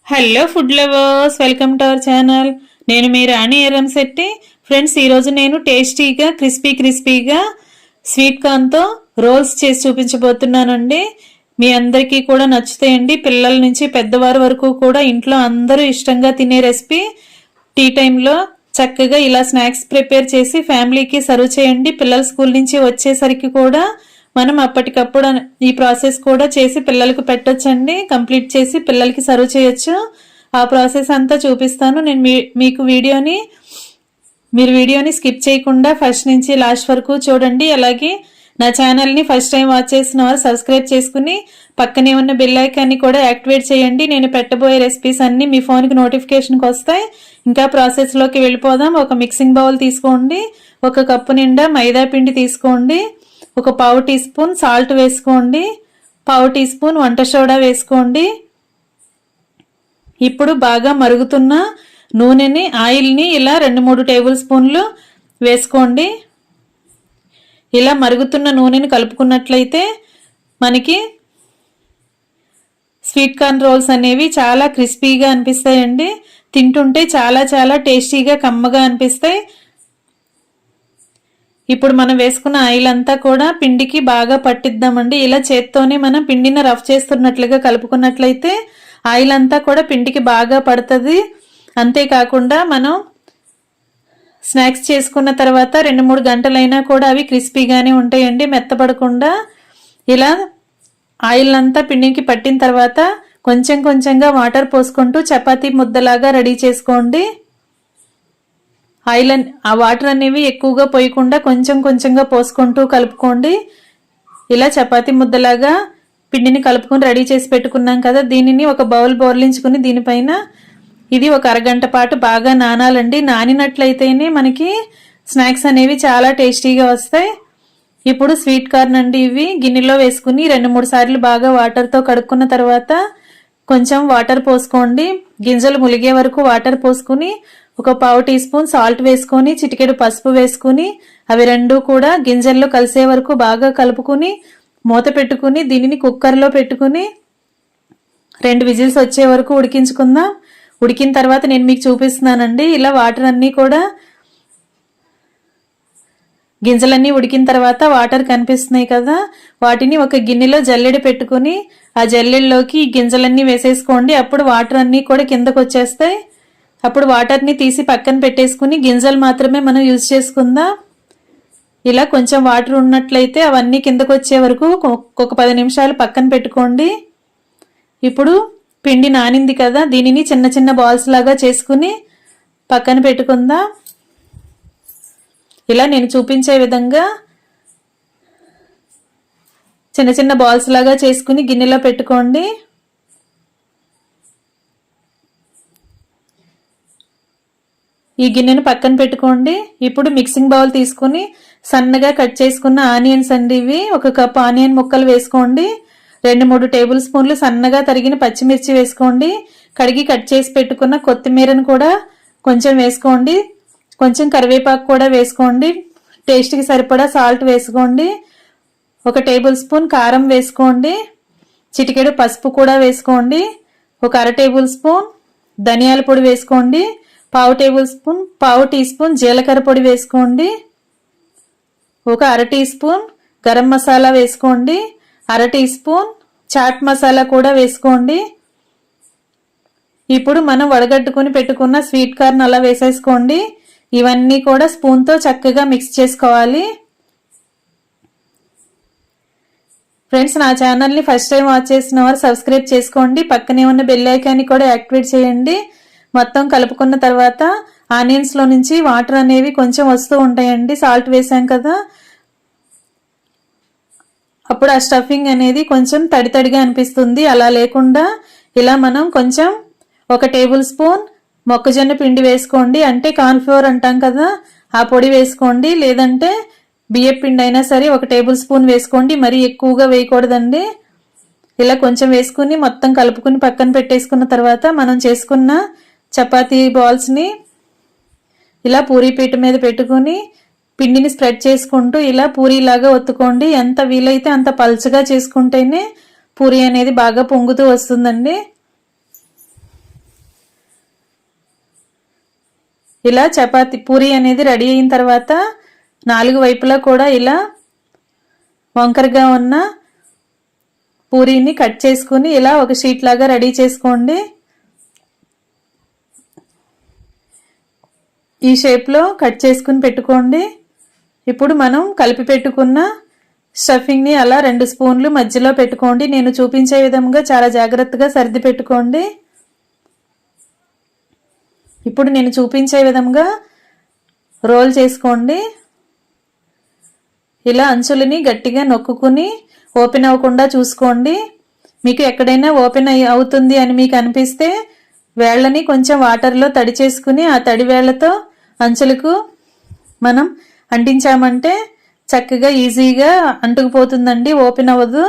Hello food lovers, welcome to our channel. నేను మీ రాణి Erramsetti. Friends, ఈరోజు నేను టేస్టీగా క్రిస్పీగా స్వీట్ కార్న్తో రోల్స్ చేసి చూపించబోతున్నానండి. మీ అందరికీ కూడా నచ్చుతాయండి. పిల్లల నుంచి పెద్దవారి వరకు కూడా ఇంట్లో అందరూ ఇష్టంగా తినే రెసిపీ. టీ టైంలో చక్కగా ఇలా స్నాక్స్ ప్రిపేర్ చేసి ఫ్యామిలీకి సర్వ్ చేయండి. పిల్లలు స్కూల్ నుంచి వచ్చేసరికి కూడా మనం అప్పటికప్పుడు ఈ ప్రాసెస్ కూడా చేసి పిల్లలకు పెట్టొచ్చండి. కంప్లీట్ చేసి పిల్లలకి సర్వ్ చేయొచ్చు. ఆ ప్రాసెస్ అంతా చూపిస్తాను. నేను మీరు వీడియోని స్కిప్ చేయకుండా ఫస్ట్ నుంచి లాస్ట్ వరకు చూడండి. అలాగే నా ఛానల్ని ఫస్ట్ టైం వాచ్ చేసిన వారు సబ్స్క్రైబ్ చేసుకుని పక్కనే ఉన్న బెల్ ఐకాన్ని కూడా యాక్టివేట్ చేయండి. నేను పెట్టబోయే రెసిపీస్ అన్నీ మీ ఫోన్కి నోటిఫికేషన్కి వస్తాయి. ఇంకా ప్రాసెస్లోకి వెళ్ళిపోదాం. ఒక మిక్సింగ్ బౌల్ తీసుకోండి. 1 కప్పు నిండా మైదా పిండి తీసుకోండి. 1 పావు టీ స్పూన్ సాల్ట్ వేసుకోండి. పావు టీ స్పూన్ వంట సోడా వేసుకోండి. ఇప్పుడు బాగా మరుగుతున్న నూనెని, ఆయిల్ని ఇలా 2-3 టేబుల్ స్పూన్లు వేసుకోండి. ఇలా మరుగుతున్న నూనెని కలుపుకున్నట్లయితే మనకి స్వీట్ కార్న్ రోల్స్ అనేవి చాలా క్రిస్పీగా అనిపిస్తాయండి. తింటుంటే చాలా చాలా టేస్టీగా కమ్మగా అనిపిస్తాయి. ఇప్పుడు మనం వేసుకున్న ఆయిల్ అంతా కూడా పిండికి బాగా పట్టిద్దామండి. ఇలా చేత్తోనే మనం పిండిని రఫ్ చేస్తున్నట్లుగా కలుపుకున్నట్లయితే ఆయిల్ అంతా కూడా పిండికి బాగా పడుతుంది. అంతేకాకుండా మనం స్నాక్స్ చేసుకున్న తర్వాత 2-3 గంటలైనా కూడా అవి క్రిస్పీగానే ఉంటాయండి, మెత్తపడకుండా. ఇలా ఆయిల్ అంతా పిండికి పట్టిన తర్వాత కొంచెం కొంచెంగా వాటర్ పోసుకుంటూ చపాతీ ముద్దలాగా రెడీ చేసుకోండి. ఆ వాటర్ అనేవి ఎక్కువగా పోయకుండా కొంచెం కొంచెంగా పోసుకుంటూ కలుపుకోండి. ఇలా చపాతీ ముద్దలాగా పిండిని కలుపుకొని రెడీ చేసి పెట్టుకున్నాం కదా, దీనిని ఒక బౌల్ బోర్లించుకుని దీనిపైన ఇది 1 అరగంట పాటు బాగా నానాలండి. నానినట్లయితేనే మనకి స్నాక్స్ అనేవి చాలా టేస్టీగా వస్తాయి. ఇప్పుడు స్వీట్ కార్న్ అండి, ఇవి గిన్నెలో వేసుకుని 2-3 సార్లు బాగా వాటర్తో కడుక్కున్న తర్వాత కొంచెం వాటర్ పోసుకోండి. గింజలు ములిగే వరకు వాటర్ పోసుకుని 1 పావు టీ స్పూన్ సాల్ట్ వేసుకొని చిటికెడు పసుపు వేసుకుని అవి రెండు కూడా గింజల్లో కలిసే వరకు బాగా కలుపుకుని మూత పెట్టుకుని దీనిని కుక్కర్లో పెట్టుకుని 2 విజిల్స్ వచ్చే వరకు ఉడికించుకుందాం. ఉడికిన తర్వాత నేను మీకు చూపిస్తున్నానండి. ఇలా వాటర్ అన్నీ కూడా గింజలన్నీ ఉడికిన తర్వాత వాటర్ కనిపిస్తున్నాయి కదా, వాటిని ఒక గిన్నెలో జల్లెడ పెట్టుకుని ఆ జల్లెడలోకి గింజలన్నీ వేసేసుకోండి. అప్పుడు వాటర్ అన్నీ కూడా కిందకు వచ్చేస్తాయి. అప్పుడు వాటర్ని తీసి పక్కన పెట్టేసుకుని గింజలు మాత్రమే మనం యూజ్ చేసుకుందాం. ఇలా కొంచెం వాటర్ ఉన్నట్లయితే అవన్నీ కిందకు వచ్చే వరకు ఒక 10 నిమిషాలు పక్కన పెట్టుకోండి. ఇప్పుడు పిండి నానింది కదా, దీనిని చిన్న చిన్న బాల్స్ లాగా చేసుకుని పక్కన పెట్టుకుందాం. ఇలా నేను చూపించే విధంగా చిన్న చిన్న బాల్స్ లాగా చేసుకుని గిన్నెలో పెట్టుకోండి. ఈ గిన్నెను పక్కన పెట్టుకోండి. ఇప్పుడు మిక్సింగ్ బౌల్ తీసుకుని సన్నగా కట్ చేసుకున్న ఆనియన్స్ అండి, ఇవి 1 కప్ ఆనియన్ ముక్కలు వేసుకోండి. 2-3 టేబుల్ స్పూన్లు సన్నగా తరిగిన పచ్చిమిర్చి వేసుకోండి. కడిగి కట్ చేసి పెట్టుకున్న కొత్తిమీరను కూడా కొంచెం వేసుకోండి. కొంచెం కరివేపాకు కూడా వేసుకోండి. టేస్ట్కి సరిపడా సాల్ట్ వేసుకోండి. 1 టేబుల్ స్పూన్ కారం వేసుకోండి. చిటికెడు పసుపు కూడా వేసుకోండి. 1 అర టేబుల్ స్పూన్ ధనియాల పొడి వేసుకోండి. పావు టీ స్పూన్ జీలకర్ర పొడి వేసుకోండి. 1 అర టీ స్పూన్ గరం మసాలా వేసుకోండి. 1/2 టీ స్పూన్ చాట్ మసాలా కూడా వేసుకోండి. ఇప్పుడు మనం వడగట్టుకుని పెట్టుకున్న స్వీట్ కార్న్ అలా వేసేసుకోండి. ఇవన్నీ కూడా స్పూన్తో చక్కగా మిక్స్ చేసుకోవాలి. ఫ్రెండ్స్, నా ఛానల్ని ఫస్ట్ టైం వాచ్ చేసిన వారు సబ్స్క్రైబ్ చేసుకోండి. పక్కనే ఉన్న బెల్ ఐకాన్ని కూడా యాక్టివేట్ చేయండి. మొత్తం కలుపుకున్న తర్వాత ఆనియన్స్లో నుంచి వాటర్ అనేవి కొంచెం వస్తూ ఉంటాయండి, సాల్ట్ వేసాం కదా. అప్పుడు ఆ స్టఫింగ్ అనేది కొంచెం తడితడిగా అనిపిస్తుంది. అలా లేకుండా ఇలా మనం కొంచెం 1 టేబుల్ స్పూన్ మొక్కజొన్న పిండి వేసుకోండి. అంటే కార్న్ ఫ్లోర్ అంటాం కదా, ఆ పొడి వేసుకోండి. లేదంటే బియ్యం పిండి అయినా సరే 1 టేబుల్ స్పూన్ వేసుకోండి. మరీ ఎక్కువగా వేయకూడదండి. ఇలా కొంచెం వేసుకుని మొత్తం కలుపుకుని పక్కన పెట్టేసుకున్న తర్వాత మనం చేసుకున్న చపాతీ బాల్స్ని ఇలా పూరీ పీట మీద పెట్టుకుని పిండిని స్ప్రెడ్ చేసుకుంటూ ఇలా పూరీలాగా ఒత్తుకోండి. ఎంత వీలైతే అంత పల్చగా చేసుకుంటేనే పూరీ అనేది బాగా పొంగుతూ వస్తుందండి. ఇలా చపాతీ పూరి అనేది రెడీ అయిన తర్వాత 4 వైపులా కూడా ఇలా వంకరగా ఉన్న పూరీని కట్ చేసుకుని ఇలా ఒక షీట్ లాగా రెడీ చేసుకోండి. ఈ షేప్లో కట్ చేసుకుని పెట్టుకోండి. ఇప్పుడు మనం కలిపి పెట్టుకున్న స్టఫింగ్ని అలా 2 స్పూన్లు మధ్యలో పెట్టుకోండి. నేను చూపించే విధంగా చాలా జాగ్రత్తగా సర్ది పెట్టుకోండి. ఇప్పుడు నేను చూపించే విధంగా రోల్ చేసుకోండి. ఇలా అంచులని గట్టిగా నొక్కుని ఓపెన్ అవ్వకుండా చూసుకోండి. మీకు ఎక్కడైనా ఓపెన్ అవుతుంది అని మీకు అనిపిస్తే వేళ్ళని కొంచెం వాటర్లో తడి చేసుకుని ఆ తడి వేళ్లతో అంచులకు మనం అంటించామంటే చక్కగా ఈజీగా అంటుకుపోతుందండి, ఓపెన్ అవ్వదు.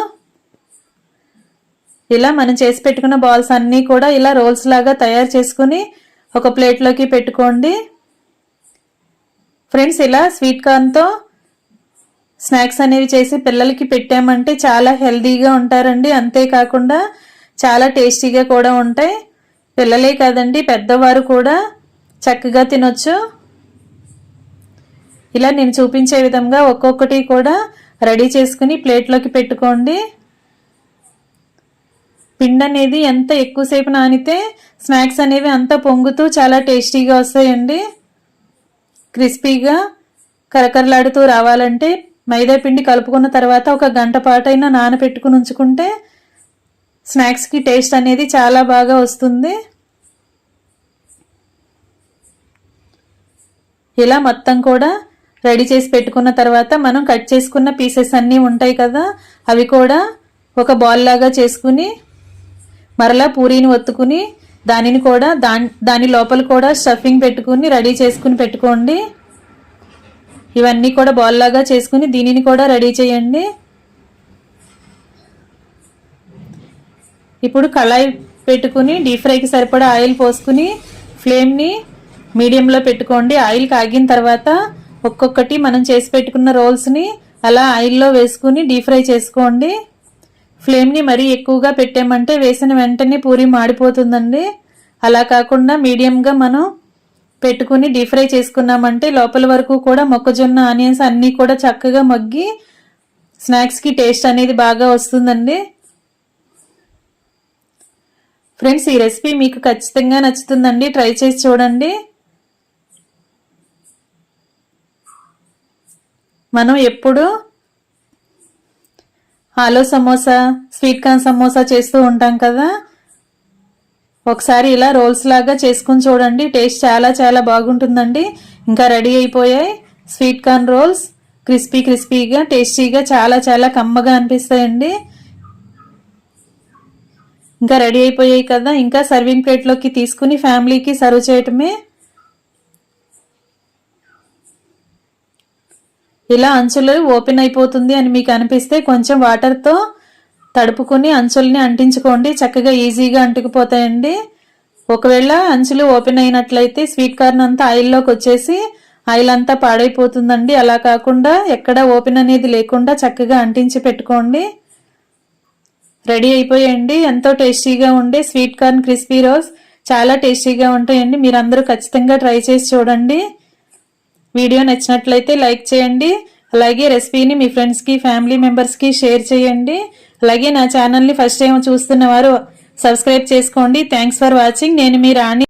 ఇలా మనం చేసి పెట్టుకున్న బాల్స్ అన్నీ కూడా ఇలా రోల్స్ లాగా తయారు చేసుకుని ఒక ప్లేట్లోకి పెట్టుకోండి. ఫ్రెండ్స్, ఇలా స్వీట్ కార్న్తో స్నాక్స్ అనేవి చేసి పిల్లలకి పెట్టామంటే చాలా హెల్తీగా ఉంటారండి. అంతేకాకుండా చాలా టేస్టీగా కూడా ఉంటాయి. పిల్లలే కాదండి, పెద్దవారు కూడా చక్కగా తినొచ్చు. ఇలా నేను చూపించే విధంగా ఒక్కొక్కటి కూడా రెడీ చేసుకుని ప్లేట్లోకి పెట్టుకోండి. పిండి అనేది ఎంత ఎక్కువసేపు నానితే స్నాక్స్ అనేవి అంత పొంగుతూ చాలా టేస్టీగా వస్తాయండి. క్రిస్పీగా కరకరలాడుతూ రావాలంటే మైదా పిండి కలుపుకున్న తర్వాత 1 గంట పాటైనా నానబెట్టుకుని ఉంచుకుంటే స్నాక్స్కి టేస్ట్ అనేది చాలా బాగా వస్తుంది. ఇలా మొత్తం కూడా రెడీ చేసి పెట్టుకున్న తర్వాత మనం కట్ చేసుకున్న పీసెస్ అన్నీ ఉంటాయి కదా, అవి కూడా ఒక బాల్ లాగా చేసుకుని మరలా పూరీని ఒత్తుకుని దానిని కూడా దాని లోపల కూడా స్టఫింగ్ పెట్టుకుని రెడీ చేసుకుని పెట్టుకోండి. ఇవన్నీ కూడా బాల్ లాగా చేసుకుని దీనిని కూడా రెడీ చేయండి. ఇప్పుడు కళాయి పెట్టుకుని డీప్ ఫ్రైకి సరిపడా ఆయిల్ పోసుకుని ఫ్లేమ్ని మీడియంలో పెట్టుకోండి. ఆయిల్ కాగిన తర్వాత ఒక్కొక్కటి మనం చేసి పెట్టుకున్న రోల్స్ని అలా ఆయిల్లో వేసుకుని డీప్ ఫ్రై చేసుకోండి. ఫ్లేమ్ని మరీ ఎక్కువగా పెట్టామంటే వేసిన వెంటనే పూరి మాడిపోతుందండి. అలా కాకుండా మీడియంగా మనం పెట్టుకుని డీప్ ఫ్రై చేసుకున్నామంటే లోపల వరకు కూడా మొక్కజొన్న ఆనియన్స్ అన్నీ కూడా చక్కగా మగ్గి స్నాక్స్కి టేస్ట్ అనేది బాగా వస్తుందండి. ఫ్రెండ్స్, ఈ రెసిపీ మీకు ఖచ్చితంగా నచ్చుతుందండి, ట్రై చేసి చూడండి. మనం ఎప్పుడు ఆలు సమోసా, స్వీట్ కార్న్ సమోసా చేస్తూ ఉంటాం కదా, ఒకసారి ఇలా రోల్స్ లాగా చేసుకుని చూడండి. టేస్ట్ చాలా చాలా బాగుంటుందండి. ఇంకా రెడీ అయిపోయాయి స్వీట్ కార్న్ రోల్స్. క్రిస్పీగా టేస్టీగా చాలా చాలా కమ్మగా అనిపిస్తాయండి. ఇంకా రెడీ అయిపోయాయి కదా, ఇంకా సర్వింగ్ ప్లేట్లోకి తీసుకుని ఫ్యామిలీకి సర్వ్ చేయటమే. ఇలా అంచులు ఓపెన్ అయిపోతుంది అని మీకు అనిపిస్తే కొంచెం వాటర్తో తడుపుకుని అంచుల్ని అంటించుకోండి. చక్కగా ఈజీగా అంటుకుపోతాయండి. ఒకవేళ అంచులు ఓపెన్ అయినట్లయితే స్వీట్ కార్న్ అంతా ఆయిల్లోకి వచ్చేసి ఆయిల్ అంతా పాడైపోతుందండి. అలా కాకుండా ఎక్కడ ఓపెన్ అనేది లేకుండా చక్కగా అంటించి పెట్టుకోండి. రెడీ అయిపోయాయండి ఎంతో టేస్టీగా ఉండే స్వీట్ కార్న్ క్రిస్పీ రోల్స్. చాలా టేస్టీగా ఉంటాయండి. మీరందరూ ఖచ్చితంగా ట్రై చేసి చూడండి. వీడియో నచ్చినట్లయితే లైక్ చేయండి. అలాగే రెసిపీని మీ ఫ్రెండ్స్కి, ఫ్యామిలీ మెంబర్స్కి షేర్ చేయండి. అలాగే నా ఛానల్ని ఫస్ట్ టైం చూస్తున్న వారు సబ్స్క్రైబ్ చేసుకోండి. Thanks for watching. నేను మీ రాణి.